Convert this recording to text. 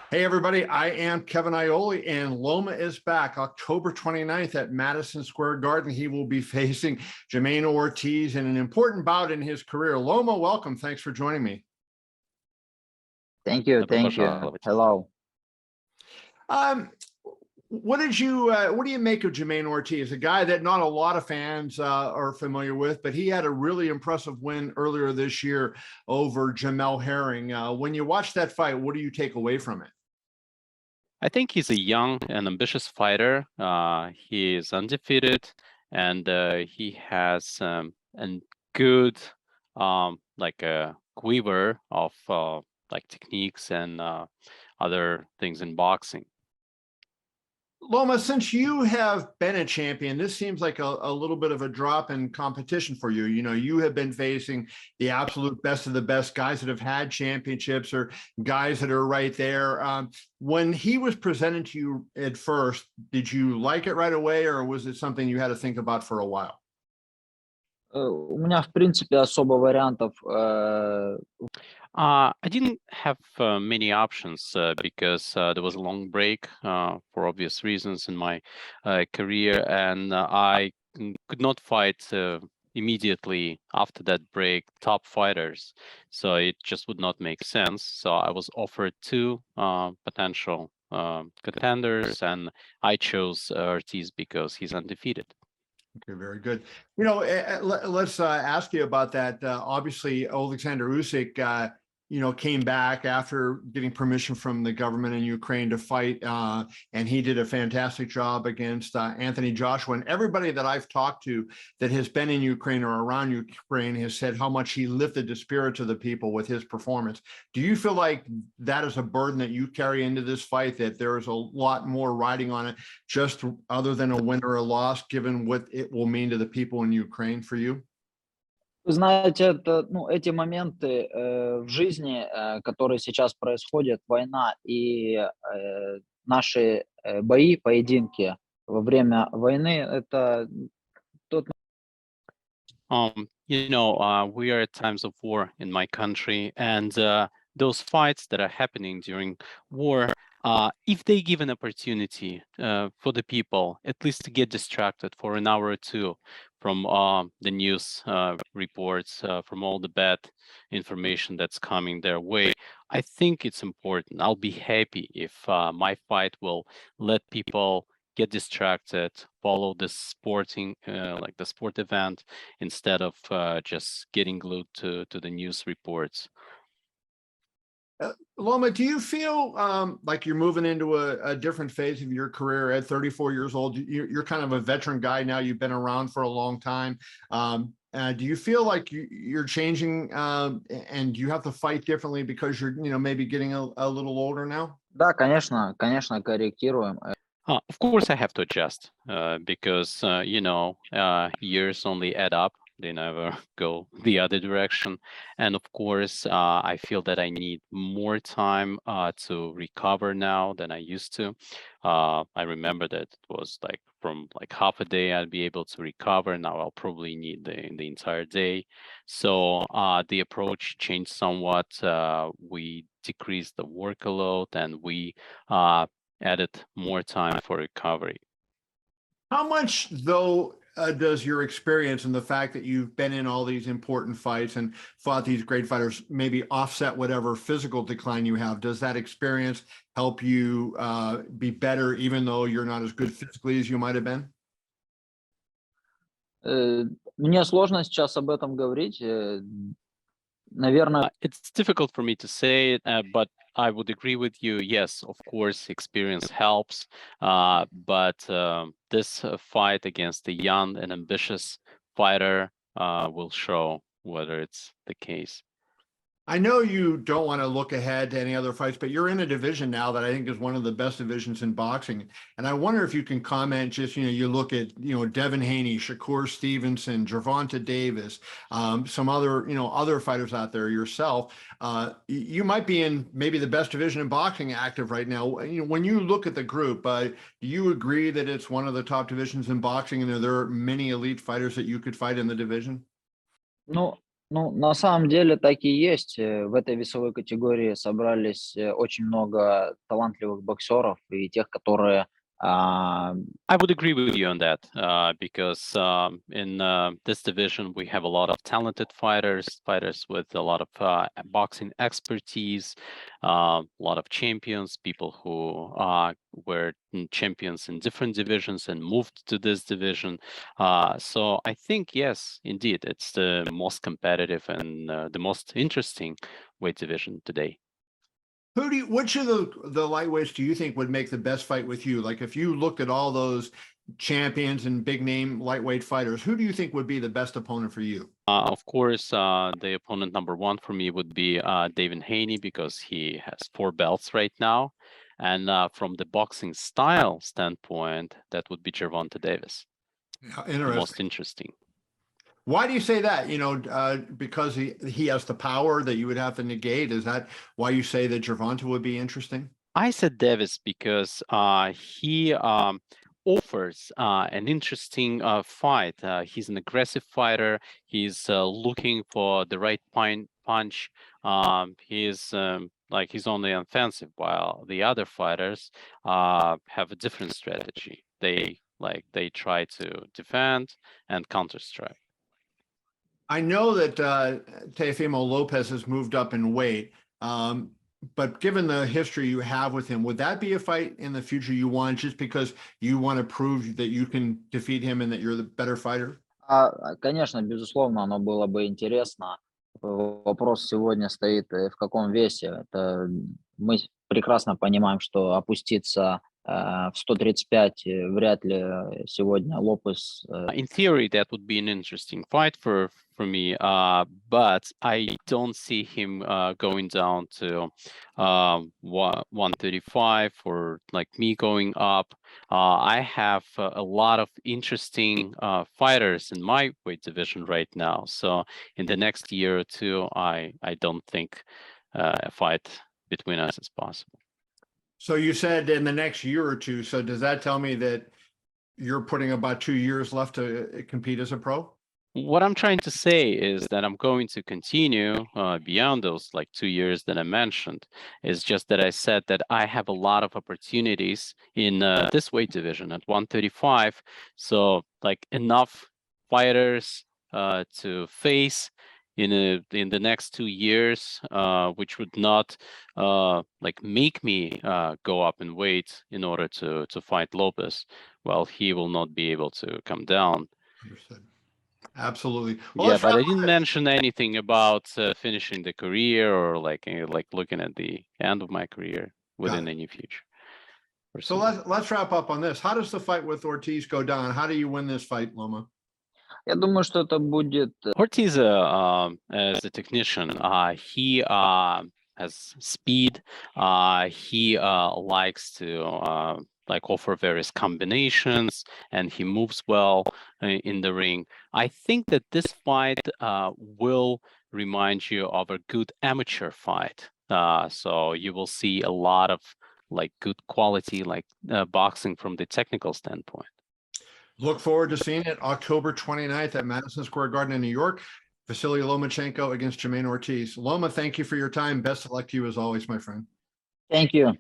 Hey, everybody, I am Kevin Iole, and Loma is back October 29th at Madison Square Garden. He will be facing Jamaine Ortiz in an important bout in his career. Loma, welcome. Thanks for joining me. Thank you. Hello. What do you make of Jamaine Ortiz, a guy that not a lot of fans are familiar with, but he had a really impressive win earlier this year over Jamel Herring. When you watch that fight, what do you take away from it? I think he's a young and ambitious fighter. He is undefeated, and he has a good like a quiver of like techniques and other things in boxing. Loma, since you have been a champion, this seems like a little bit of a drop in competition for you. You know, you have been facing the absolute best of the best, guys that have had championships or guys that are right there. When he was presented to you at first, did you like it right away, or was it something you had to think about for a while? У меня, в принципе, особо вариантов. I didn't have many options because there was a long break for obvious reasons in my career, and I could not fight immediately after that break top fighters, so it just would not make sense. So I was offered two potential contenders, and I chose Ortiz because he's undefeated. Okay, very good. You know, let's ask you about that. Obviously, Alexander Usyk, you know, came back after getting permission from the government in Ukraine to fight, and he did a fantastic job against Anthony Joshua. And everybody that I've talked to that has been in Ukraine or around Ukraine has said how much he lifted the spirits of the people with his performance. Do you feel like that is a burden that you carry into this fight, that there is a lot more riding on it, just other than a win or a loss, given what it will mean to the people in Ukraine for you? Вы знаете, эти моменты в жизни, которые сейчас происходят, война и наши поединки во время войны, это тот. We are at times of war in my country, and those fights that are happening during war, if they give an opportunity for the people, at least to get distracted for an hour or two from the news reports, from all the bad information that's coming their way, I think it's important. I'll be happy if my fight will let people get distracted, follow the sporting, like the sport event, instead of just getting glued to the news reports. Loma, do you feel like you're moving into a different phase of your career at 34 years old? You're kind of a veteran guy now. You've been around for a long time. Do you feel like you're changing and you have to fight differently because you're, maybe getting a little older now? Да, конечно, корректируем. Of course, I have to adjust because, years only add up. They never go the other direction. And of course, I feel that I need more time to recover now than I used to. I remember that it was like from like half a day I'd be able to recover. Now I'll probably need the entire day. So the approach changed somewhat. We decreased the workload, and we added more time for recovery. How much, though, does your experience and the fact that you've been in all these important fights and fought these great fighters maybe offset whatever physical decline you have? Does that experience help you be better, even though you're not as good physically as you might have been? Мне сложно сейчас об этом говорить. Наверное, it's difficult for me to say it, but I would agree with you. Yes, of course, experience helps. But this fight against a young and ambitious fighter will show whether it's the case. I know you don't want to look ahead to any other fights, but you're in a division now that I think is one of the best divisions in boxing. And I wonder if you can comment, just, you look at, Devin Haney, Shakur Stevenson, Gervonta Davis, some other, other fighters out there, yourself. You might be in maybe the best division in boxing active right now. When you look at the group, do you agree that it's one of the top divisions in boxing, and are there many elite fighters that you could fight in the division? Ну, Ну, на самом деле так и есть. В этой весовой категории собрались очень много талантливых боксеров и тех, которые а, I would agree with you on that because in this division we have a lot of talented fighters with a lot of boxing expertise, a lot of champions, people who were champions in different divisions and moved to this division. So I think, yes, indeed, it's the most competitive and the most interesting weight division today. Which of the lightweights do you think would make the best fight with you? Like if you looked at all those champions and big name lightweight fighters, who do you think would be the best opponent for you? Of course, the opponent number one for me would be David Haney because he has 4 belts right now. And from the boxing style standpoint, that would be Gervonta Davis, the most interesting. Why do you say that? You know, because he has the power that you would have to negate. Is that why you say that Gervonta would be interesting? I said Davis because he offers an interesting fight. He's an aggressive fighter. He's looking for the right punch. He's he's only offensive, while the other fighters have a different strategy. They try to defend and counter strike. I know that Teofimo Lopez has moved up in weight, but given the history you have with him, would that be a fight in the future you want just because you want to prove that you can defeat him and that you're the better fighter? Конечно, безусловно, оно было бы интересно. Вопрос сегодня стоит, в каком весе. Мы прекрасно понимаем, что опуститься в 135 вряд ли сегодня Лопес. In theory, that would be an interesting fight for me, but I don't see him going down to 135 or like me going up. I have a lot of interesting fighters in my weight division right now. So in the next year or two, I don't think a fight between us is possible. So you said in the next year or two. So does that tell me that you're putting about 2 years left to compete as a pro? What I'm trying to say is that I'm going to continue beyond those 2 years that I mentioned. It's just that I said that I have a lot of opportunities in this weight division at 135. So enough fighters to face in the next 2 years, which would not make me go up in weight in order to fight Lopez. Well, he will not be able to come down. Understood. Absolutely. Well, Yeah, but I didn't mention anything about finishing the career or looking at the end of my career within the near future. So let's wrap up on this. How does the fight with Ortiz go down? How do you win this fight, Loma? Я думаю, что это будет. Ortiz, as a technician, he has speed. He likes to offer various combinations, and he moves well in the ring. I think that this fight will remind you of a good amateur fight. So you will see a lot of good quality boxing from the technical standpoint. Look forward to seeing it October 29th at Madison Square Garden in New York. Vasiliy Lomachenko against Jamaine Ortiz. Loma, thank you for your time. Best of luck to you as always, my friend. Thank you.